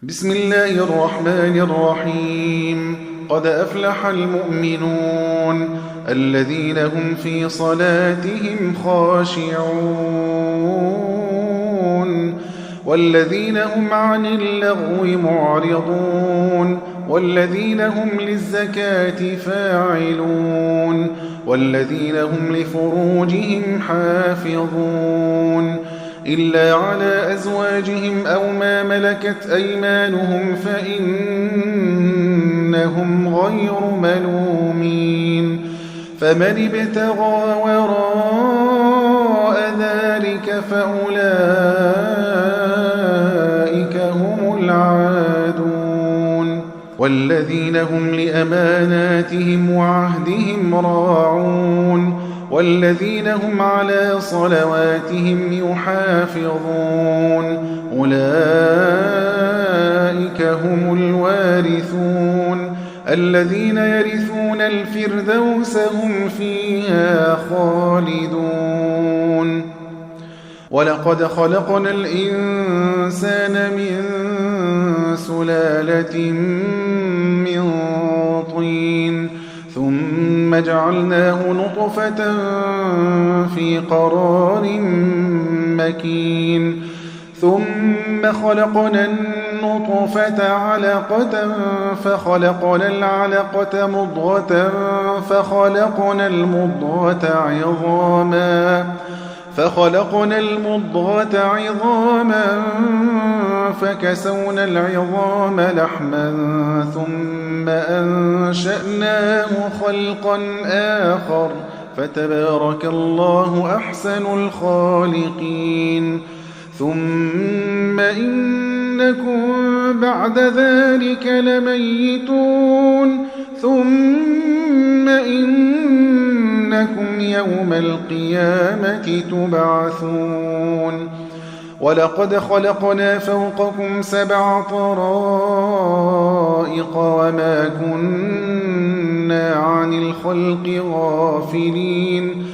بسم الله الرحمن الرحيم. قد أفلح المؤمنون الذين هم في صلاتهم خاشعون والذين هم عن اللغو معرضون والذين هم للزكاة فاعلون والذين هم لفروجهم حافظون إلا على أزواجهم أو ما ملكت أيمانهم فإنهم غير ملومين. فمن ابتغى وراء ذلك فأولئك هم العادون. والذين هم لأماناتهم وعهدهم راعون والذين هم على صلواتهم يحافظون أولئك هم الوارثون الذين يرثون الفردوس هم فيها خالدون. ولقد خلقنا الإنسان من سلالة من طين ثم جعلناه نطفة في قرار مكين ثم خلقنا النطفة علقة فخلقنا العلقة مضغة فخلقنا المضغة عظاما فكسونا العظام لحما ثم أنشأناه خلقا آخر فتبارك الله أحسن الخالقين. ثم إنكم بعد ذلك لميتون ثم إنكم يوم القيامة تبعثون. ولقد خلقنا فوقكم 7 طرائق وما كنا عن الخلق غافلين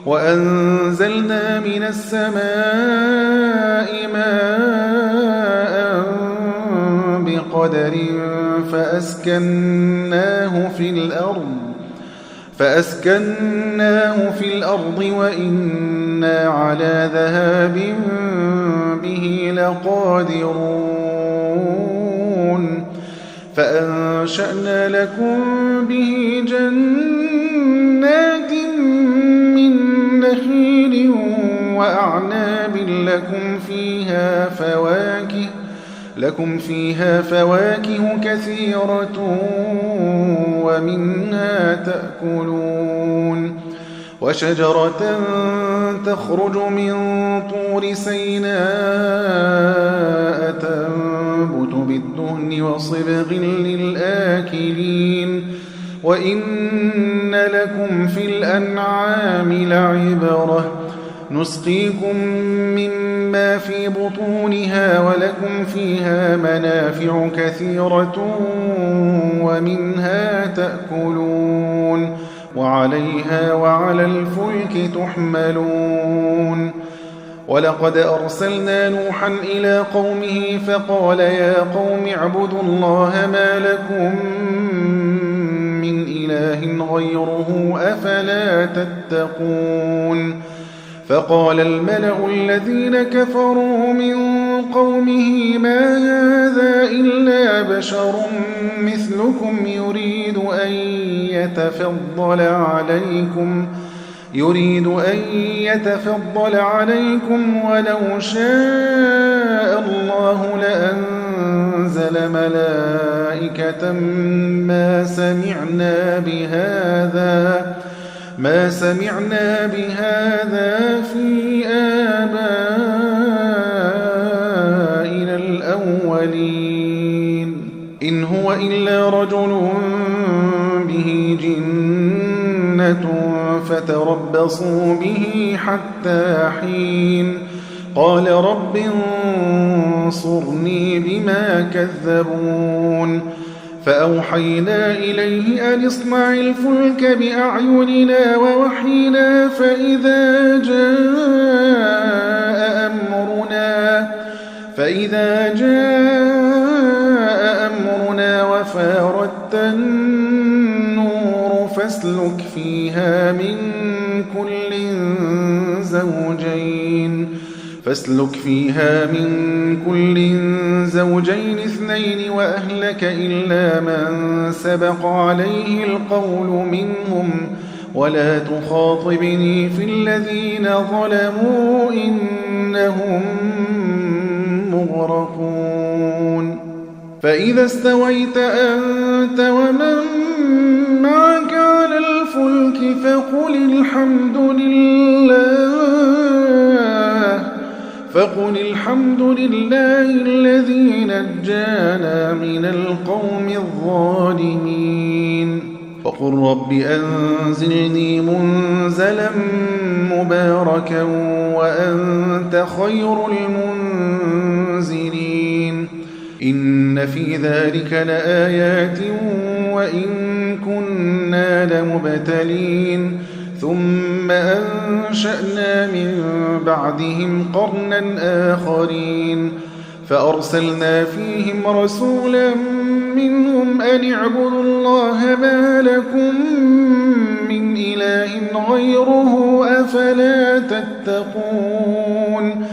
وأنزلنا من السماء ماء بقدر فأسكناه في الأرض وإنا على ذهاب به لقادرون. فأنشأنا لكم به جنات من نخيل وأعناب لكم فيها فواكه كثيرة ومنها تأكلون. وشجرة تخرج من طور سيناء تنبت بالدهن وصبغ للآكلين وإن لكم في الأنعام لعبرة نسقيكم مما في بطونها ولكم فيها منافع كثيرة ومنها تأكلون وعليها وعلى الفلك تحملون. ولقد أرسلنا نوحا إلى قومه فقال يا قوم اعبدوا الله ما لكم من إله غيره أفلا تتقون. فقال الملأ الذين كفروا من قومه ما هذا إلا بشر مثلكم يريد أن يتفضل عليكم ولو شاء الله لأنزل ملائكة ما سمعنا بهذا في آبائنا الأولين إن هو إلا رجل به جنة فتربصوا به حتى حين. قال رب انصرني بما كذبون. فأوحينا إليه أن اصنع الفلك بأعيننا ووحينا فإذا جاء فاردت النور فاسلك فيها من كل زوجين اثنين وأهلك إلا من سبق عليه القول منهم ولا تخاطبني في الذين ظلموا إنهم مغرقون فإذا استويت أنت ومن معك على الفلك فقل الحمد لله الذي نجانا من القوم الظالمين وقل رب أنزلني منزلا مباركا وأنت خير المنزلين إن في ذلك لآيات وإن كنا لمبتلين ثم أنشأنا من بعدهم قرنا آخرين فأرسلنا فيهم رسولا منهم أن اعبدوا الله ما لكم من إله غيره أفلا تتقون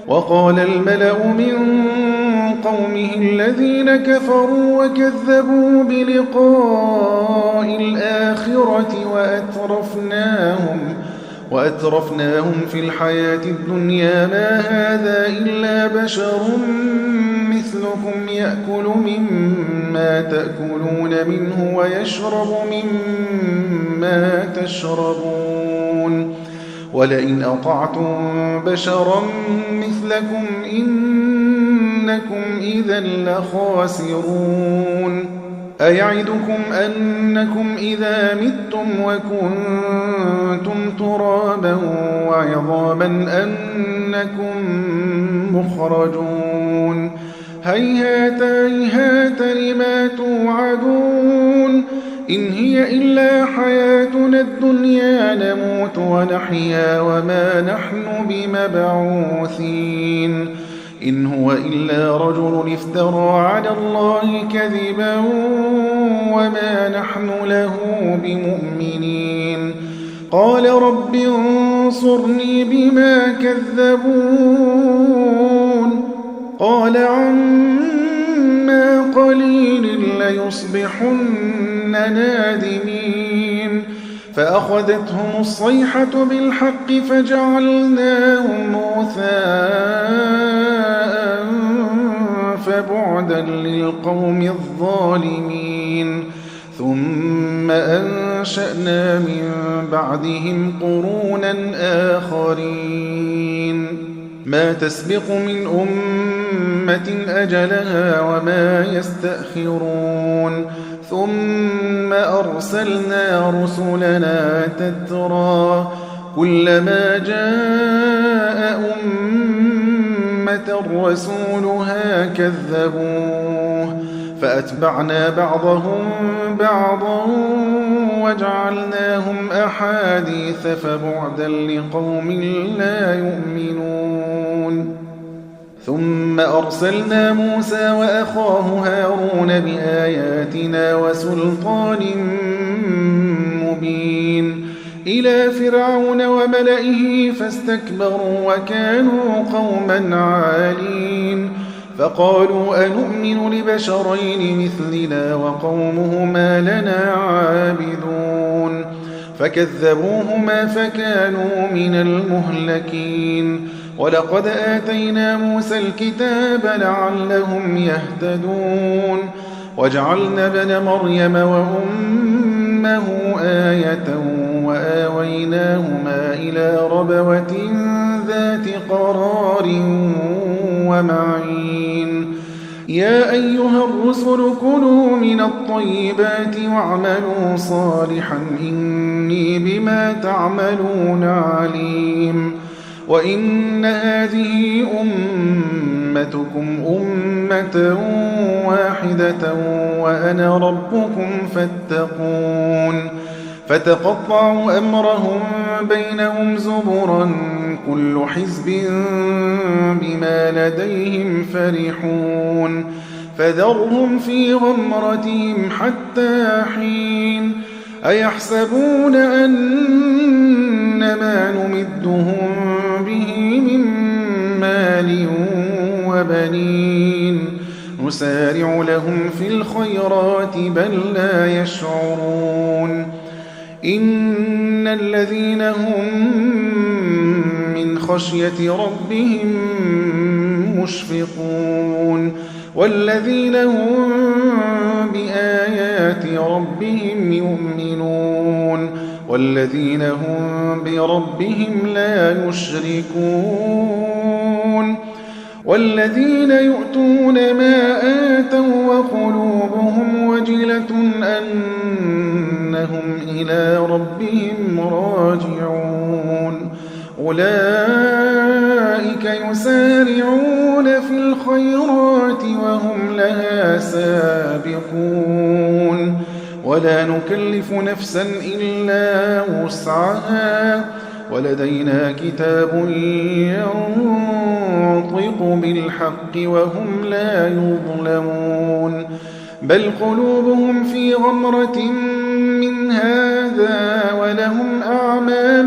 وقال الملأ من قومه الذين كفروا وكذبوا بلقاء الآخرة وأترفناهم في الحياة الدنيا ما هذا إلا بشر مثلكم يأكل مما تأكلون منه ويشرب مما تشربون ولئن أطعتم بشرا مثلكم إنكم إذا لخاسرون أيعدكم أنكم إذا متم وكنتم ترابا وعظاما أنكم مخرجون هيهات هيهات لما توعدون إن هي إلا حياتنا الدنيا نموت ونحيا وما نحن بمبعوثين إن هو إلا رجل افترى على الله كذبا وما نحن له بمؤمنين قال رب انصرني بما كذبون قال عما قليل ليصبحن نادمين فأخذتهم الصيحة بالحق فجعلناهم غثاء فبعدا للقوم الظالمين ثم أنشأنا من بعدهم قرونا آخرين ما تسبق من أمة أجلها وما يستأخرون ثم أرسلنا رسلنا تترى كلما جاء أمة رسولها كذبوه فأتبعنا بعضهم بعضا وجعلناهم أحاديث فبعدا لقوم لا يؤمنون ثم أرسلنا موسى وأخاه هارون بآياتنا وسلطان مبين إلى فرعون وملئه فاستكبروا وكانوا قوما عالين فقالوا أنؤمن لبشرين مثلنا وقومهما لنا عابدون فكذبوهما فكانوا من المهلكين ولقد آتينا موسى الكتاب لعلهم يهتدون وجعلنا ابن مريم وأمه آية وآويناهما إلى ربوة ذات قرار ومعين يا أيها الرسل كلوا من الطيبات واعملوا صالحا إني بما تعملون عليم وإن هذه أمتكم أمة واحدة وأنا ربكم فاتقون فتقطعوا أمرهم بينهم زبرا كل حزب بما لديهم فرحون فذرهم في غمرتهم حتى حين أيحسبون أن ما نمدهم به من مال وبنين نسارع لهم في الخيرات بل لا يشعرون إن الذين هم من خشية ربهم مشفقون والذين هم بآيات ربهم يؤمنون والذين هم بربهم لا يشركون والذين يؤتون ما آتوا وقلوبهم وجلة أنهم إلى ربهم راجعون أولئك يسارعون في الخيرات وهم لها سابقون ولا نكلف نفسا إلا وسعها ولدينا كتاب ينطق بالحق وهم لا يظلمون بل قلوبهم في غمرة من هذا ولهم أعمال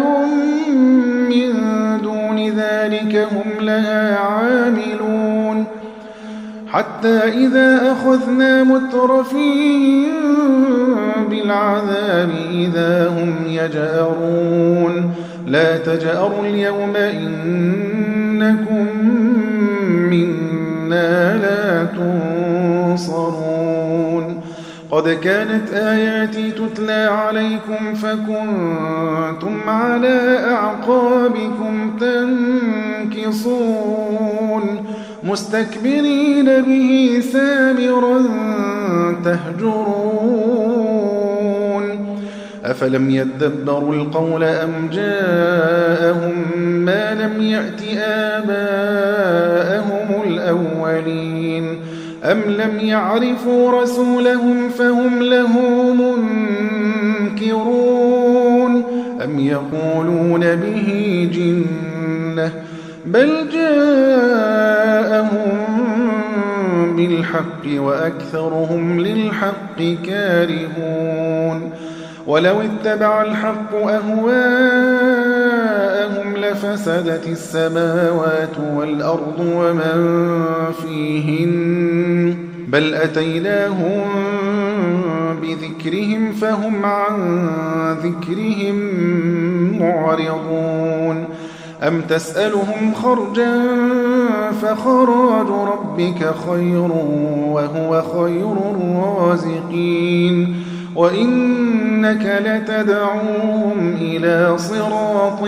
من دون ذلك هم لها عاملون حتى إذا أخذنا مترفين بالعذاب إذا هم يجأرون لا تجأروا اليوم إنكم منا لا تنصرون قد كانت آياتي تتلى عليكم فكنتم على أعقابكم تنكصون مستكبرين به سامرا تهجرون أفلم يدبروا القول أم جاءهم ما لم يأت آباءهم الأولين أم لم يعرفوا رسولهم فهم له منكرون أم يقولون به جنة بل جاءهم بالحق وأكثرهم للحق كارهون ولو اتبع الحق أهواءهم لفسدت السماوات والأرض ومن فيهن بل أتيناهم بذكرهم فهم عن ذكرهم معرضون أم تسألهم خرجا فخراج ربك خير وهو خير الرازقين وإنك لتدعوهم إلى صراط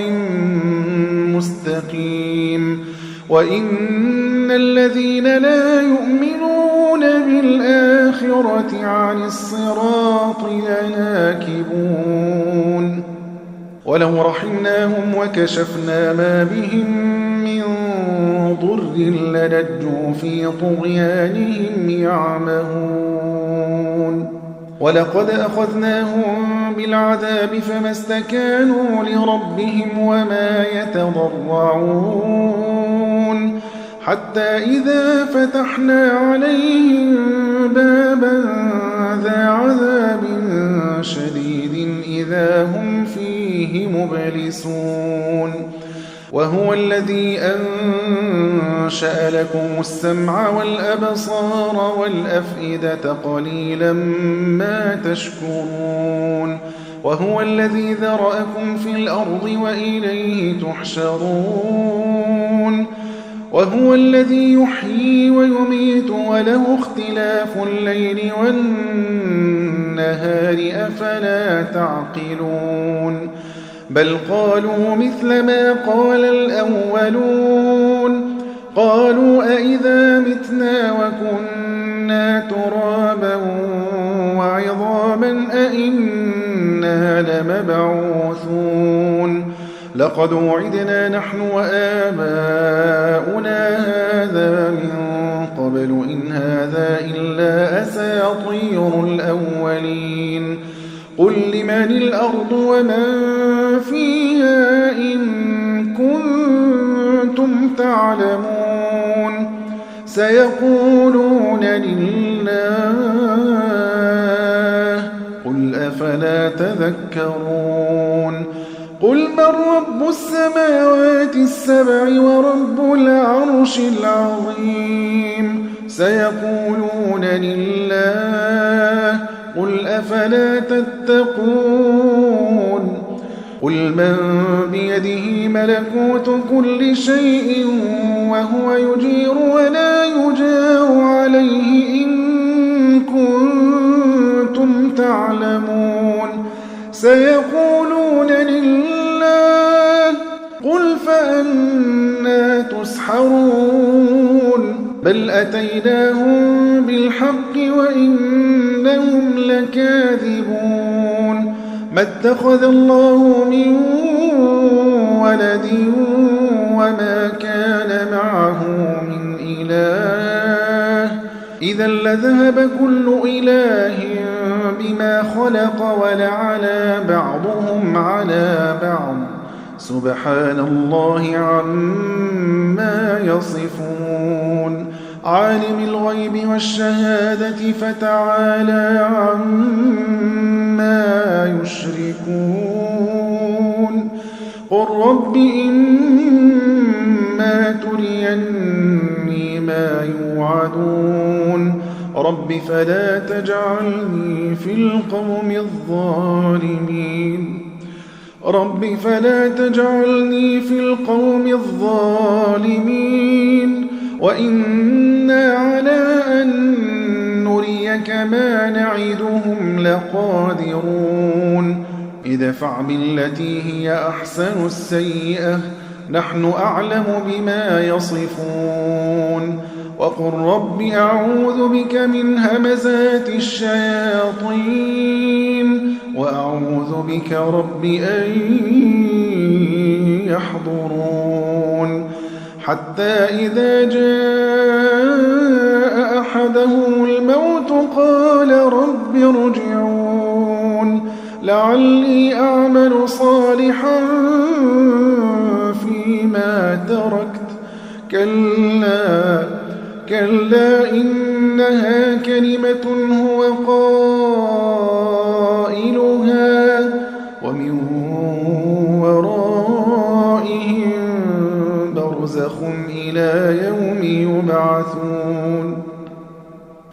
مستقيم وإن الذين لا يؤمنون بالآخرة عن الصراط لناكبون ولو رحمناهم وكشفنا ما بهم من ضر لنجوا في طغيانهم يعمهون ولقد أخذناهم بالعذاب فما استكانوا لربهم وما يتضرعون حتى إذا فتحنا عليهم بابا ذا عذاب شديد إذا هم فيه مبلسون وهو الذي أنشأ لكم السمع والأبصار والأفئدة قليلا ما تشكرون وهو الذي ذرأكم في الأرض وإليه تحشرون وهو الذي يحيي ويميت وله اختلاف الليل والنهار أفلا تعقلون بل قالوا مثل ما قال الأولون قالوا أئذا متنا وكنا ترابا وعظاما أئنا لمبعوثون لقد وعدنا نحن وآباؤنا هذا من قبل إن هذا إلا أساطير الأولين قل لمن الأرض ومن فيها إن كنتم تعلمون سيقولون لله قل أفلا تذكرون قل من رب السماوات السبع ورب العرش العظيم سيقولون لله قل أفلا تتقون قل من بيده ملكوت كل شيء وهو يجير ولا يجار عليه إن كنتم تعلمون سيقولون لله قل فأنى تسحرون بل أتيناهم بالحق وإنهم لكاذبون ما اتخذ الله من ولد وما كان معه من إله إذا لذهب كل إله بما خلق ولعلى بعضهم على بعض سبحان الله عما يصفون عالم الغيب والشهادة فتعالى عما يشركون قل رب إما تريني ما يوعدون رب فلا تجعلني في القوم الظالمين رب فلا تجعلني في القوم الظالمين وإنا على أن نريك ما نعدهم لقادرون ادفع بالتي هي أحسن السيئة نحن أعلم بما يصفون وقل رب أعوذ بك من همزات الشياطين وأعوذ بك رب أن يحضرون حتى إذا جاء أحدهم الموت قال رب ارجعون لعلي أعمل صالحا فيما تركت كلا إنها كلمة هو قائلها ومن ورائهم برزخ إلى يوم يبعثون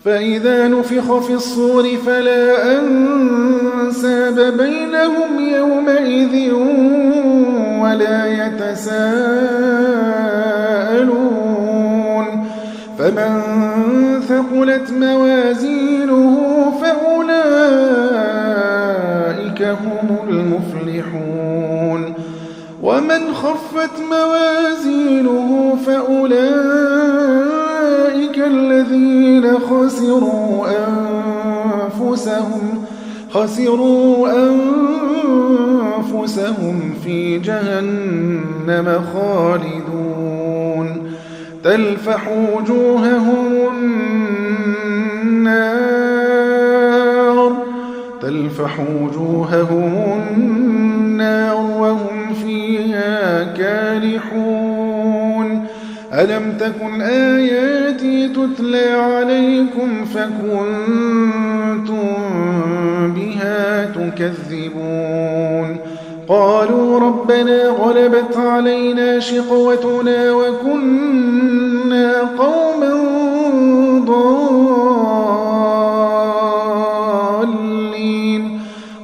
فإذا نفخ في الصور فلا أنساب بينهم يومئذ ولا يتساءلون فمن ثقلت موازينه فأولئك هم المفلحون ومن خفت موازينه فأولئك الذين خسروا أنفسهم في جهنم خالدون تلفح وجوههم النار وهم فيها كالحون ألم تكن آياتي تتلى عليكم فكنتم بها تكذبون قالوا ربنا غلبت علينا شقوتنا وكنا قوما ضالين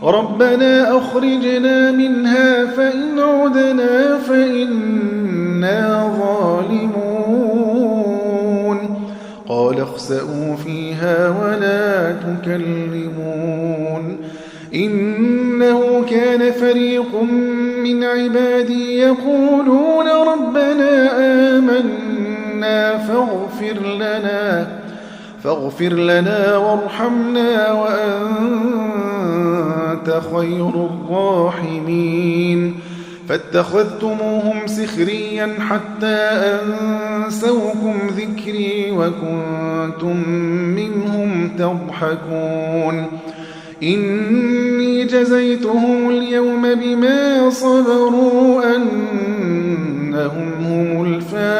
ربنا أخرجنا منها فإن عدنا فإنا ظالمون قال اخسئوا فيها ولا تكلمون إنه كان فريق من عبادي يقولون ربنا آمنا فاغفر لنا وارحمنا وأنت خير الراحمين فاتخذتموهم سخريا حتى أنسوكم ذكري وكنتم منهم تضحكون إني جزيتهم اليوم بما صبروا أنهم هم الفائزون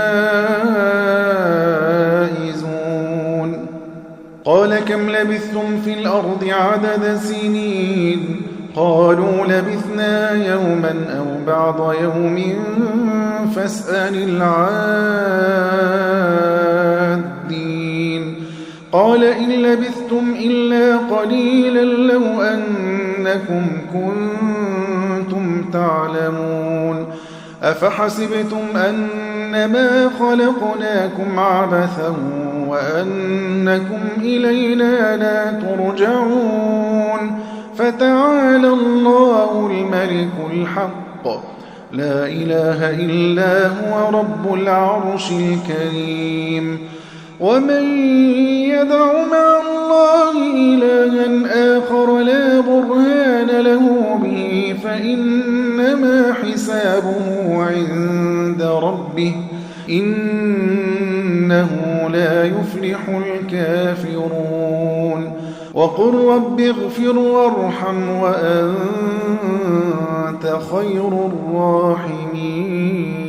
قال كم لبثتم في الأرض عدد سنين قالوا لبثنا يوما أو بعض يوم فاسأل العادين قال إن لبثتم إلا قليلا لو أنكم كنتم تعلمون أفحسبتم أنما خلقناكم عبثا وأنكم إلينا لا ترجعون فتعالى الله الملك الحق لا إله إلا هو رب العرش الكريم ومن يدع مع الله إلها آخر لا برهان له به فإنما حسابه عند ربه إنه لا يفلح الكافرون وقل رب اغفر وارحم وأنت خير الراحمين